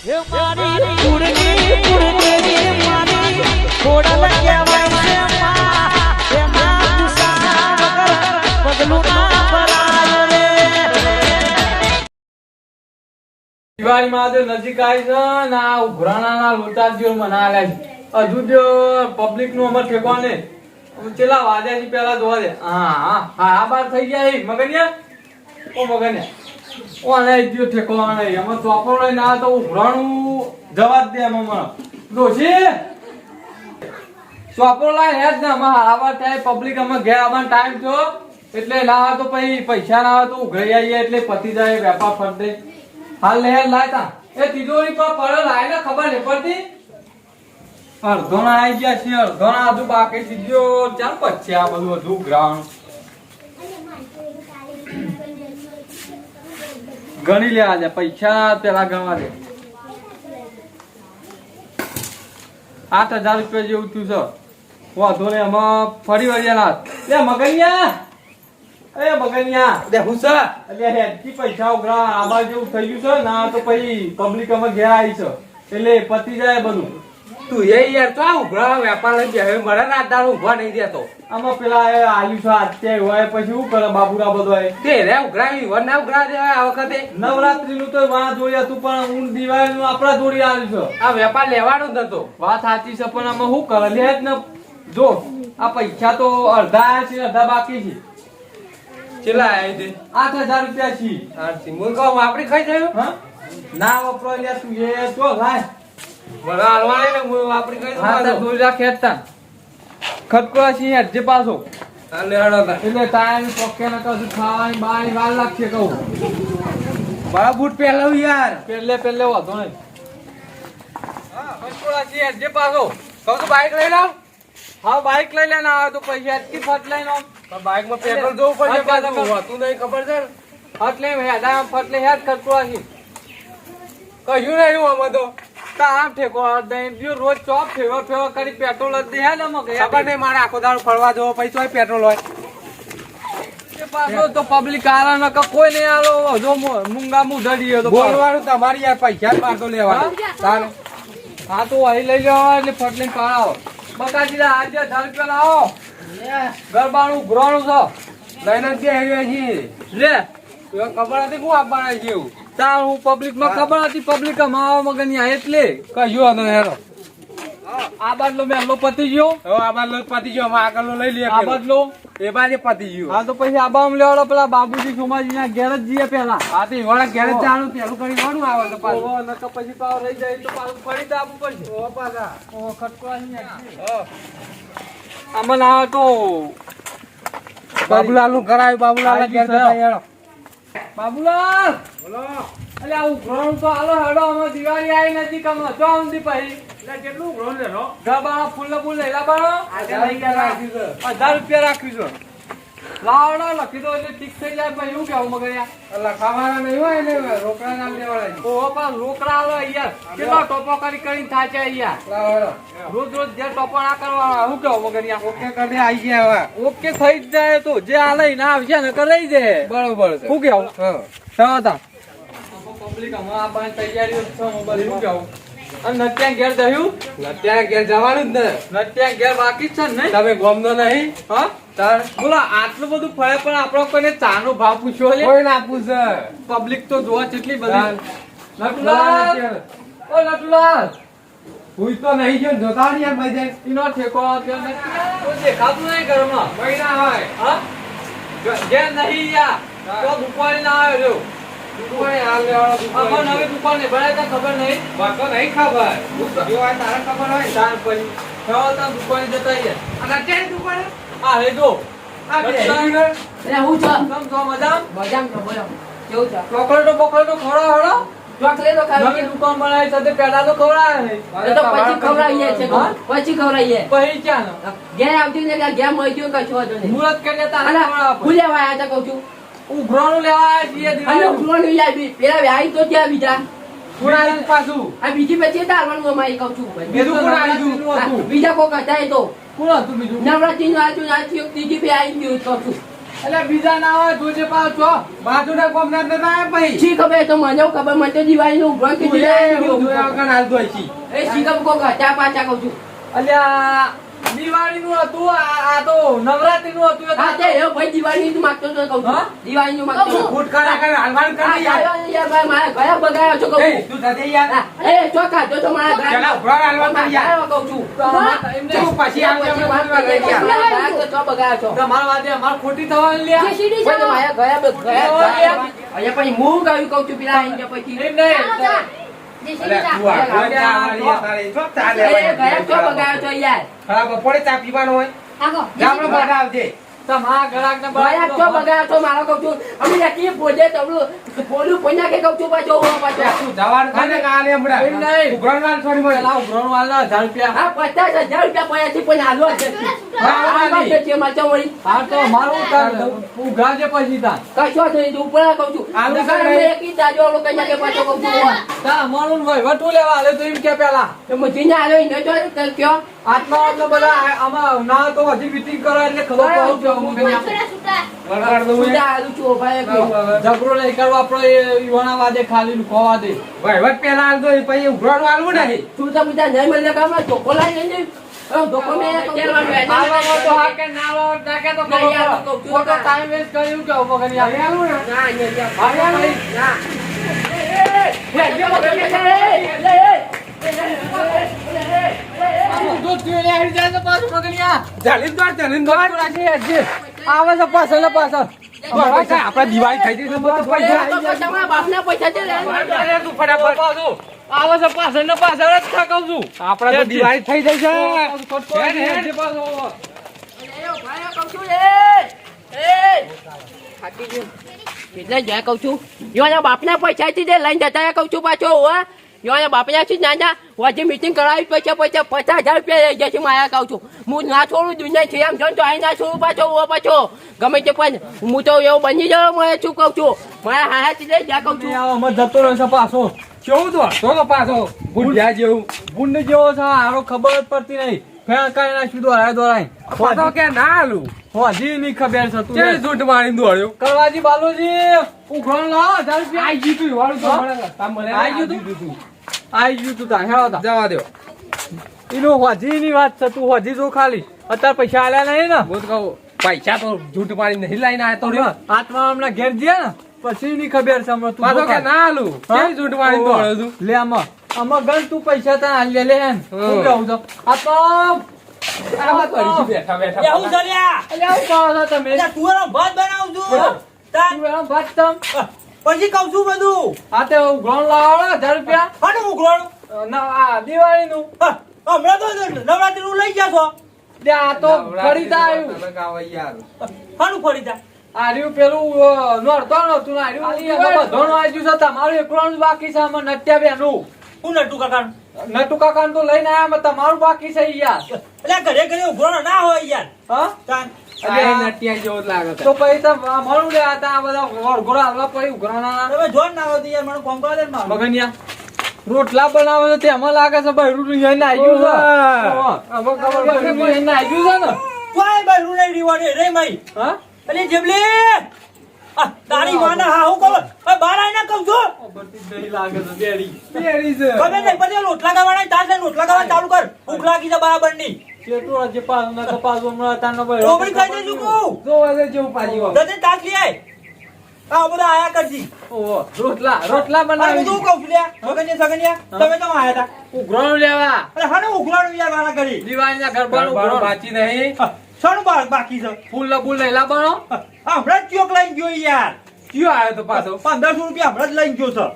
હે મારી કુડની કુડની મારી ખોડલ કહેવાય છે માં એના ગુસ્સા વગર પગલું ના ભરાય રે દિવાળી માં તો નજીક આવી છે ને આ ઉઘરાણાના લોટા જેવું મનાવ્યા છે હજુ જો પબ્લિક નું અમર ઠેકવાને ચેલા વાદ્યા થી પેલા જોવા દે હા બાર થઈ ગયા એ મગનિયા ઓ મગનિયા ઓ આને જો ઠેકવા નહીં અમે ચોપડો લઈને આ તો ઉઘરાણું જવા જ દે મમ્મા દોશી ચોપડો લઈને હેડ ને અમે હારાવા થાય પબ્લિક અમે ઘેર આવવાનો ટાઈમ થયો એટલે ના આવે તો પછી પૈસા ના આવે તો ઉઘરાઈ આવીએ એટલે પતી જાય વેપાર ફરતે હાલ લે લાયતા એ તિજોરી પર પડે લાય ને ખબર નહીં પડતી અડધો ના આવી ગયા છે અડધો ના હજુ બાકી તીજો ચાલ પછી આ બધું હજુ ગ્રાઉન્ડ ગણી લે આજે પૈસા પેલા ગણવા દે 8,000 રૂપિયા જેવું થયું છે વાંધો ને એમાં ફરી વળ્યા ના લે મગનિયા એ મગનિયા દે હુસા એટલે હેડથી પૈસા ઉઘરા આબાર જેવું થઈ ગયું છે ના તો પછી પબ્લિક અમે ઘેર આવી છે એટલે પતી જાય બધું તું એ યાર તો ઉઘરા વેપાર લઈ ગયા હવે મને રાત દાડો ઉભા નહીં દેતો આમાં પેલા એ આયુ છે અત્યારે હોય પછી શું કરે બાબુરા બધો તે રે ઉઘરાવી વર ના ઉઘરા દેવાય આ વખતે નવરાત્રી નું તો વાં જોઈ હતું પણ હું દિવાળી નું આપડા જોડી આવ્યું છે આ વેપાર લેવાનો જ નતો વાત સાચી છે પણ આમાં શું કરે લે જ ને જો આ પૈસા તો અડધા આયા છે અડધા બાકી છે ચેલા આવી દે 8,000 રૂપિયા છે આરતી મું કહું આપડી ખાઈ જયું હા ના વપરો લે તું એ જો લાય મને હાલવા ને હું આપડી ખાઈ હા તો દોરી રાખ હેડતા ખટકોળા છે હેડ જે પાછો હાલે હડો તા એટલે ટાઈમ પોકે ન કશું ખાવાની બાય વાર લાગશે કહું મારા બૂટ પહેલાવ યાર પેલે વાંધો નહીં હા ખટકોળા છે હેડ જે પાછો કહું તો બાઈક લઈ લાવ હા બાઈક લઈ લેના આવે તો પૈસા અટકી ફટ લઈને આવ બાઈક માં પેટ્રોલ જોવું પડશે પાછું હોતું નહીં ખબર છે ફટ લઈને હેડા ફટ લઈ હેડ ખટકોળા છે કશું નહીં આમાં તો આમ ઠેકો દઈ જો રોજ ચોપ ફેવર કરી પેટ્રોલ જ દે ને મગ ખબર નહીં મારે આખો દાડો ફરવા જવો પૈસો પેટ્રોલ હોય એ પાછો તો પબ્લિક આલા ન કે કોઈ નહીં આલો જો મુંગા મુઢડી તો બોલવાનું તમારી યાર પૈસા જ મારતો લેવા તારે હા તો અહીં લઈ લેવા એટલે ફટ લઈને પાડાવો બકાજી આજે 1000 રૂપિયા લાવો ગરબાનું ઘરાણું છે લઈને જ આવ્યા છીએ લે ખબર હતી હું આપવાના છે એવું તાર હું પબ્લિક માં ખબર હતી પબ્લિક અમાવા મગની એટલે કશું હતો હેરો આ બાદલો મેલો પતી ગયો હવે આ બાદ પતી ગયો હવે આગળનો લઈ લઈએ આ બાદલો એ બાજે પતી ગયું હા તો પછી આબામ લેવાડો પેલા બાબુજી સોમાજી ના ઘેર જ જઈએ પેલા હા તો વાળા ઘેર જ જવાનું પેલું કરી વાળું આવે તો પાછું ઓહો નકર પછી પાવ રહી જાય તો પાછું ફરી તો આપવું પડશે ઓહો પાછા ઓહો ખટકો અહીં આમાં આવે તો બાબુલાલ નું કરાયું બાબુલાલ ઘેર જતા હેરો બાબુલાલ બોલો એટલે આવું ઘણું તો હાલો હેડો અમે દિવાળી આવી નથી કમ તો આમથી પછી એટલે કેટલું ઘણું લેલો ગરબાના ફૂલ લેલા બાળો આજે લઈ ગયા રાખ્યું છે 1000 રૂપિયા રાખ્યું છે લાવડો લખી દો એટલે ઠીક થઈ જાય પછી એવું કેવું મગરિયા લખાવાના નહીં હોય ને રોકડા ના લેવાના ઓહો પણ રોકડા આલો યાર કેટલો ટોપો કરીને થાય છે યાર લાવો રોજ જે ટોપો ના કરવાના હું કેવું મગરિયા ઓકે કરી આવી ગયા હવે ઓકે થઈ જ જાય તો જે આ લઈને આવશે ને કરી દે બરોબર છે શું કેવું હા હતા પબ્લિક હમણાં આપવાની તૈયારીઓ છે મોબાઈલ શું કેવું અને નત્યા ઘેર જયું અત્યારે ઘેર જવાનું જ ને નત્યા ઘેર બાકી જ છે ને નહીં તમે ગમનો નહીં હા તાર બોલો આટલું બધું ફળે પણ આપણો કોઈને ચાનો ભાવ પૂછ્યો લે કોઈ ના પૂછે પબ્લિક તો જોવા કેટલી બધી ચાલ. નટુલાલ ઓ નટુલાલ હુઈ તો નહીં ગયો જોતા નહીં યાર ભાઈ ઈનો ઠેકો આપ્યો નથી કોઈ દેખાતું નહીં ઘરમાં કોઈ ના હોય હા ઘેર નહીં યાર તો દુકાને ના આવ્યો કોઈ હાલ લેવાનો આમાં નવી દુકાને ભરાય તો ખબર નહીં બાકો નહીં ખબર જો હોય તારે ખબર હોય તાર પછી થયો તા દુકાને જતા યાર અને અત્યારે તું પડે આ રે જો આ બે એટલે હું છે તમ જો મજામ મજામ તો બોલો કેવું છે ચોકલેટો બોકલેટો ખવડાવો હળો ચોકલેટો નવી ખાવી દુકાન બનાવી સાથે પેલા તો ખવડાવે નહીં એ તો પછી ખવડાવીએ છે હા? પછી ખવડાવીએ પછી ક્યાં ઘેર આવતી ને ઘેર મળ્યું કશું વાંધો નહીં મુહૂર્ત કરી લેતા અલા, ખવડાવે હું લેવા આયા તા કહું છું ઉઘરાણું લેવા આવ્યા છીએ અને દિવાળી ઉઘરાણું લઈ આવી. પેલા વ્યાઈ તો ત્યાં બીજા થોડા પાછું આ બીજી પછી તારવાનું અમારી કહું છું બીજું કોણ આવી ગયું હા, બીજા કોક હતા એ તો કોણ હતું બીજું નવરાત્રી નું આજુ ત્રીજી બે આવી ગયું કહું છું એટલે બીજા ના હોય જોજે પાછો છો બાજુના કોમના તો ના આવે ભાઈ શી ખબર તો મને ખબર મને તો દિવાળીનું ઉઘરાણ કે એ શી ખબર કોક હતા પાછા કહું છું અલ્યા દિવાળી નું હતું આ તો નવરાત્રી નું હતું હા તે એ ભાઈ દિવાળીનું તું માગતો તો કહું છું હા? દિવાળીનું માગતો હતો. ફૂટકારા કરે હાલવાન હા, કરી યાર યાર, ભાઈ, મારા ગયા બગાડ્યો છો કહું એ છું. તું થતે યાર હા, એ ચોખા જો તો મારા ગયા પેલા ઉભરા હાલવાન કરી યાર કહું છું તું પછી આવજે પછી વાત આપણે કરીએ. યાર. મારા ગયા તો છો બગાડ્યો છો તમારા વાદે અમાર ખોટી થવાની લ્યા ભાઈ, તો મારા ગયા અહીંયા પછી હું કહ્યું કહું છું પેલા આઈને પછી એમ નહીં અરે તું આ કોઈ ચા વાળી યાર તારે શું ચા એ લેવાની? ગયા છો બગાડ્યો છો યાર ખરાબ બપોરે ચા પીવાનો હોય જા આપણે બહાર આવજે તમારા ગ્રાહક ને ગયા છો બગાડ્યો છો મારો કહું છું અમે નક્કી પોજે તબલું પોલું પોઈના કે કહું છું પાછો હું પાછો તું જવાનું થાય ને કાલે હમણાં એમ નહીં. ઉઘરાણવાળ છોડી મળે પેલા ઉઘરાણ વાળા 1000 રૂપિયા હા 50,000 રૂપિયા પૈયાથી પણ હાલો જ છે. આ વાત છે માચો વળી હા તો મારું ઉઘરાજે પછી તા કશો નહીં તું ઉપર કહું છું આલુ નકર સાહેબ. અમે એક ઈ દાજો ઓલો કઈ નાખે પાછો કહું છું તા અમારું વહીવટું લેવા આલે તો એમ કે પેલા તો મજીને આલ્યો ઈને જો કયો આત્મા એટલે બધા આમાં ના તો હજી મીટિંગ કરો એટલે ખબર પડે કે અમુક ને વળગાડ દઉં સુધા એ. આલું છું ભાઈ કયો ઝઘડો નહીં કરવો આપણો એ યુવાના વાદે ખાલી લુખવા દે વહીવટ પેલા હાલ દો પછી ઉઘરાણું હાલવું નહીં તું તો બધા નહીં મળે કામ ધોકો લાવી લઈને ધોકો મેં આવામાં તો હા કે ના લો ના કે તો ના, ખબર યાર, પડે. તો કહું છું. ખોટો time waste કર્યું કે ઉભો કરી આપે. ના અહીંયા આવ્યા નહીં. ના આમ દૂધ પીને આવી જાય તો પાછું મગનિયા. ચાલીને દોડ, ચાલીને દોડ. રાખી હેઠજે. આવે છે પાછળ ને પાછળ. બરાબર છે, આપણા દિવાળી થઈ જશે તો પૈસા આવી જાય. તમારા બાપના પૈસા છે અરે તું ફટાફટ આવે છે પાછળ ને પાછળ જ થકાવ છું. આપણે તો દિવાળી થઈ જશે ખોટકો હેડ, હેડ. હેઠજે પાછો. એટલે જ્યાં કઉ છું યોના બાપના પૈસા થી લઈને જતા કઉ છું પાછો હોવા યોના બાપના થી નાના વાજે મીટિંગ કરાવી પૈસા 50,000 રૂપિયા લઈ જશે મારા કઉ છું હું ના છોડું દુનિયા છે એમ જોન તો અહીં ના છોડું પાછો હોવા પાછો ગમે તે પણ હું તો એવું બની જાઉં મને શું કઉ છું મારા હાથ થી લઈ જ્યાં કઉ છું આમાં જતો રહેશે પાછો. કેવું તો પાછો ભૂંડ્યા જેવું ગુંડ જેવો છે હારો ખબર જ પડતી નહીં. ફેણ કાઢી નાખ્યું દોરાય દોરાય. પાછો કે ના હાલું હજી નહીં ખબર છે તું ચેવી ઝૂંટ મારીને દોડ્યો કરવાજી બાલુજી ઉઘરાણ લાવો 1000 રૂપિયા. આઈ ગયું તું વાળું તો હા? મળે. તાર મળે આઈ ગયું તું? આઈ ગયું તું તાર હેડો તાર. જવા દો એનું હજીની વાત છે તું હજી જો ખાલી અત્યારે પૈસા આલ્યા નહીં ને હું તો કહું પૈસા તો ઝૂંટ મારીને નહીં લાઈને આવ્યો તો રહ્યો. આત્મા હમણાં ઘેર ગયા ને પછી ની ખબર છે હમણાં તું પાછો જો કે ખાલી. ના હાલું હા? કેવી ઝૂંટ મારીને દોડ્યો તું લે આમાં ગણ તું પૈસા તને આલી લે હેન હું કહું છું આત્મા આ વાત કરીશું બેઠા બેઠા એવું ચાલ્યા અલે આવું કરો છો તમે એટલે તુવેરનો ભાત બનાવું છું હા? તાન તું એનો ભાત તમ પછી કહું છું બધું આ તે ઉઘરાણ લાવો 1000 રૂપિયા હાનું ઉઘરાણું ના આ દિવાળીનું હા, હમણાં તો નવરાત્રી નું લઈ ગયા છો લે આ તો ખરીદા આવ્યું લગાવો યાર હાનું ફરી જા આ રહ્યું પેલું નોરતો નતું ને આ રહ્યું બધાનું આજુ છે તમારું એકલાનું જ બાકી છે આમાં નટ્યા બેનું હું નટુ કાકા નટુ કાકાને તો લઈને આયા પણ તમારું બાકી છે યાર એટલે ઘરે ઘરે ઉઘરાણો ના હોય યાર હા તાન આ નટિયા જેવો જ લાગે છે તો પછી તો મળું લે આ આ બધા વરઘોડા હાલવા પછી ઉઘરાણા તમે જોન ના હોય તો યાર મને કોમ કરવા દે ને મારું. મગનિયા રોટલા બનાવે છે તેમાં લાગે છે ભાઈ રૂટું જઈને આવ્યું છે ઓહો. હવે ખબર પડે કે જઈને આવ્યું છે ને તોય ભાઈ રૂને રીવાડે રે મઈ હા અલી જેબલી આ તારી માના હા હું કહું એ બાર આઈને કહું છું બધી દહીં લાગે છે બેડી પેરી છે ખબર નહીં પછી રોટલા ખાવાના તાર ને રોટલા ખાવા ચાલુ કર ભૂખ લાગી છે બરાબર ની ચેટુ આજે પાસ ના કપાસ હમણાં તાનો ભાઈ ચોપડી ખાઈ દેજો કહું જોવા દે જેવું પાછી વાળું. દતે તાસ લે આ બધા આયા કરજી ઓહો રોટલા આ બનાવી બધું કહું છું લ્યા સગનિયા તમે તો આયા હતા ઉઘરાણું લેવા અરે હાને ઉઘરાણું યાર વાળા કરી દિવાળીના ગરબાનું ગરબાનું ઉઘરાણું બાકી નહીં શાનું બાકી છે ફૂલ ને બુલ લઈ લાવવાનો હમણાં જ ચોક લઈને ગયો યાર કયો આવ્યો તો પાછો 1500 રૂપિયા હમણાં જ લઈને ગયો છે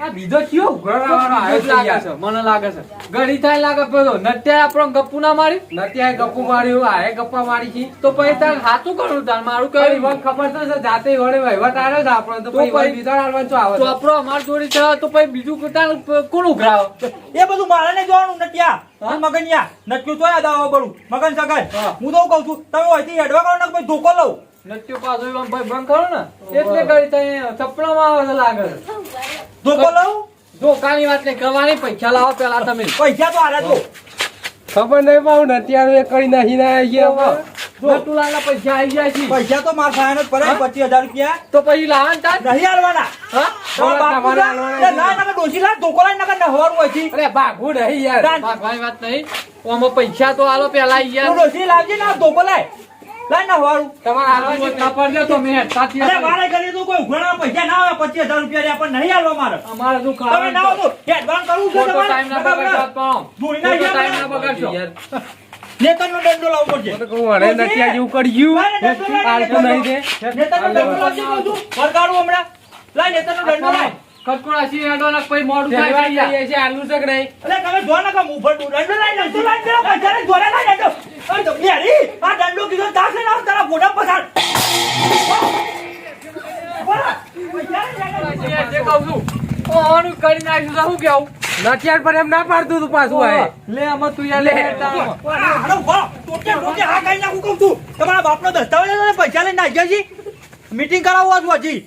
આ બીજો કયો ઉઘરાણવાનો આવ્યો છે લાગે યાર. છે મને લાગે છે ઘડી થાય લાગે પેલો નત્યા આપણો ગપ્પુ ના મારી નત્યાએ ગપ્પુ માર્યું આએ ગપ્પા મારી છે તો પછી તાર હાથું કરું તાર મારું કઈ કઈ વખત ખબર તો છે જાતે વડે વહીવટ આવ્યો છે આપણને તો તો પછી પછી બીજો હાલવાનું શું આવે તો છે? આપણો અમાર જોડી છે તો પછી બીજું તાર કોણ ઉઘરાવ એ બધું મારે ને જોવાનું નટિયા હા? અને મગનિયા નટ્યું તો યાદ આવે બળું મગન સગન હા. હું તો કહું છું તમે હોયથી હેડવા કરો ને પછી ધોકો લઉં નત્યો પાછો એમ ભાઈ બંધ કરો ને એટલે ઘડી થાય ચપલામાં આવે છે લાગે છે ધોકો લઉં ધોકાની વાત નહીં કરવાની પૈસા લાવો પેલા તમે પૈસા તો હારે તો ખબર નહીં પાઉં નતિયાનું એ કરી નાખી ના નટુલાલના પૈસા આવી ગયા છે પૈસા તો માર ખાવાનો જ પડે 25,000 રૂપિયા તો પછી લાવવાનું તાર નહીં આલવાના હા તમારા બાપુ તમારે ના આલવાના ના ના ડોશી લાલ ધોકો લાઈન નકર નહવાનું હોય છે અરે ભાગવું નહીં યાર ભાઈ વાત નહીં આમાં પૈસા તો આલો પેલા તું યાર ડોશી લાવજે ને ધોકો લાય લાઈ નહવાનું તમારે હાલવા છે ના પડે તો મેં હેઠતાથી અરે વારે કરી તો કોઈ ઉઘરાણા પૈસા ના આવે 25,000 રૂપિયા રે પણ નહીં આલવા મારે અમારે શું તમે ના આવો તો એડવાન્સ કરવું છે ખોટો ટાઈમ ના બગાડશો પાઉં. ધોઈ ના ખોટો ટાઈમ ના યાર બગાડશો નેતરનો દંડો લાવવો પડશે તો કહું અરે નથી આ જેવું કર્યું હાલતું નહીં તે નેતરનો દંડો લાવજે કહું છું વરગાડું હમણાં લાય નેતરનો દંડો લાય કટકોડા સી હેડો ને પછી મોડું થાય ધન્યવાદ છે યાર. કહીએ છીએ આલુ છે કે નહીં અરે તમે જો ના કામ ઉપર દંડો લાય દંડો લાય પેલા પૈસાને જોડે લાય દંડો અરે તો મેરી આ દંડો કીધો તાસ ને આવ તારા ફોટા પસાર જે કહું છું ઓનું કરી નાખ્યું છે શું કેવું નથી યાર પણ એમ ના પાડતું તું પાછું આ લે આમાં તું યાર લે હેડતા આમાં. હાલો વાહ ટોકે ટોકે હા કઈ નાખું કહું છું તમારા બાપનો દસ્તાવેજ છે ને પૈસા લઈને નાખ્યા છે મીટિંગ કરાવવા છું હજી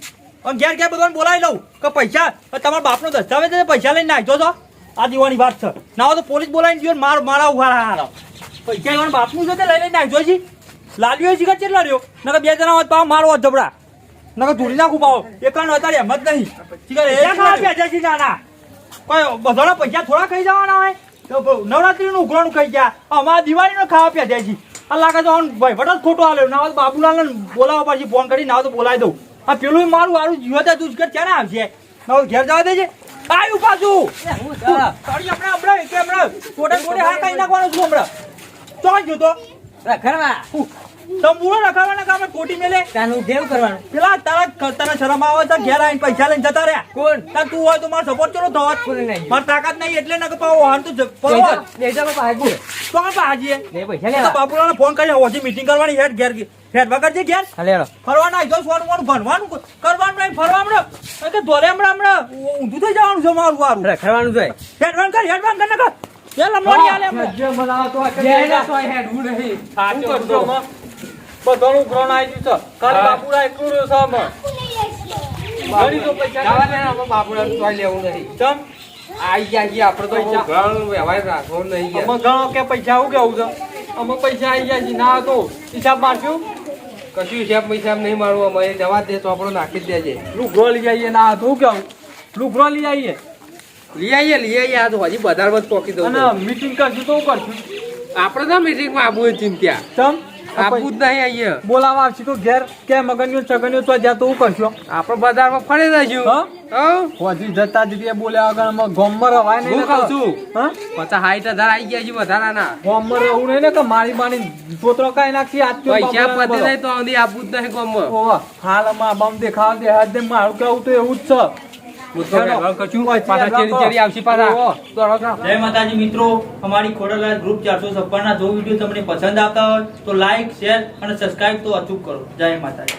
અને ઘેર ઘેર બધાને બોલાવી લઉં કે પૈસા તમારા બાપનો દસ્તાવેજ છે પૈસા લઈને નાખ્યો છો આ દીવાની વાત છે ના હોય તો પોલીસ બોલાવીને જીવન મારા ઉભા હારો પૈસા એવાનું બાપનું છે તે લઈ લઈને નાખ્યો છે લાલ્યો છે કે કેટલા રહ્યો નકર બે જણા હોત પાવ મારો હોત જબડા નકર ધૂળી નાખું પાવ એકાણ હતા એમ જ નહીં શીખર એ બેઠા છે નાના કોઈ બધાના પૈસા થોડા ખાઈ જવાના હોય તો નવરાત્રીનું ઉઘરાણું ખાઈ ગયા અમારા દિવાળીનો ખાવા પ્યા છે આ લાગે તો વહીવટ જ ખોટો આલ્યો ના હોય તો બાબુલાલને બોલાવવા પછી ફોન કરી ના હોય તો બોલાવી દઉં આ પેલું મારું મારું જીવત તું ઘર ક્યારે આવશે ના ઘેર જવા દેજે આવ્યું પાછું તારી હમણાં કે હમણાં ટોટે ટોટે હા કઈ નાખવાનું છું હમણાં ચોક જોતો તંબુરો રખાવાના કામ ટોટી મેલે તાનું કેવું કરવાનું પેલા તારા શરમ આવે તો ઘેર આવીને પૈસા લઈને જતા રહ્યા કોણ તાર તું હોય તો મારો સપોર્ટ ચલો થવા કોને નહીં? મારી તાકાત નહીં એટલે ના પાવો હાલ તો હાજીએ બાપુલાને ફોન કરી હોજી મીટિંગ કરવાની હેડ ઘેર હેડવા કરજે ઘેર ફરવાના આવી જાવ સોનું મોનું ભણવાનું કરવાનું નહીં ફરવાનું કે ધોરે હમણાં ઊંધું થઈ જવાનું છે મારું વારું રખડવાનું જોઈએ હેડવાન કર પેલ લમણી આલે હમણાં. જે બનાવો તો આ જય કરી ના તોય હેડવું નહીં શું કરશો આમાં? બધાનું ઉઘરાણ આવી ગયું છે ખાલી બાપુડા એકલું રહ્યું છે આમાં. ઘણી તો પૈસા જવા દે ને, આમાં બાપુડાનું તોય લેવું નહીં ચમ આઈ ગયા છીએ આપણે તો પૈસા. ઘણું વ્યવહાર રાખવો નહીં યાર. આમાં ગણો કે પૈસા આવું કેવું છે આમાં પૈસા આવી ગયા છે ના તો હિસાબ મારશું કશું હિસાબ પૈસા નહીં મારવું અમારે જવા દે તો આપણો નાખી જ દેજે લુગરો લઈ આવીએ ના તો કેવું લુગરો લઈ આવીએ લઈ આવીએ આ તો હજી બજારમાં જ પોકી દઉં અને મીટિંગ કરશું તો શું કરશું આપણે તો મીટિંગમાં આવવું ચિંત્યા ચમ આપવું જ નહીં આવીએ બોલાવા આવશે તો ઘેર કે મગનનું ચગનનું તો જ્યાં તો હું કરશો આપણે બજારમાં ફરી જઈશું હા? હઉ. હોજી જતા જ રીતે બોલ્યા આગળ ગોમમાં રવાય નહીં હું ને કહું તો. છું હા 50-60,000 આવી ગયા છે વધારાના ગોમમાં રહેવું નહીં ને કે મારી માની પોતરો કાંઈ નાખી આજ તો પૈસા બાપુરાને પતે બોલો. નહીં તો આંધી આપવું જ નહીં ગામમાં. ઓવા, હાલમાં બમ દેખાવા દે હાથ દે મારું કેવું તો એવું જ છે હું તો વ્યવહાર કરશું. પાછા ચેડી ચેડી આવશે પાછા. ઓહો, તો રગા. જય માતાજી મિત્રો અમારી ખોડલરાજ ગ્રુપ 456 ના જો વિડીયો તમને પસંદ આવતા હોય તો લાઈક શેર અને સબસ્ક્રાઇબ તો અચૂક કરો જય માતાજી.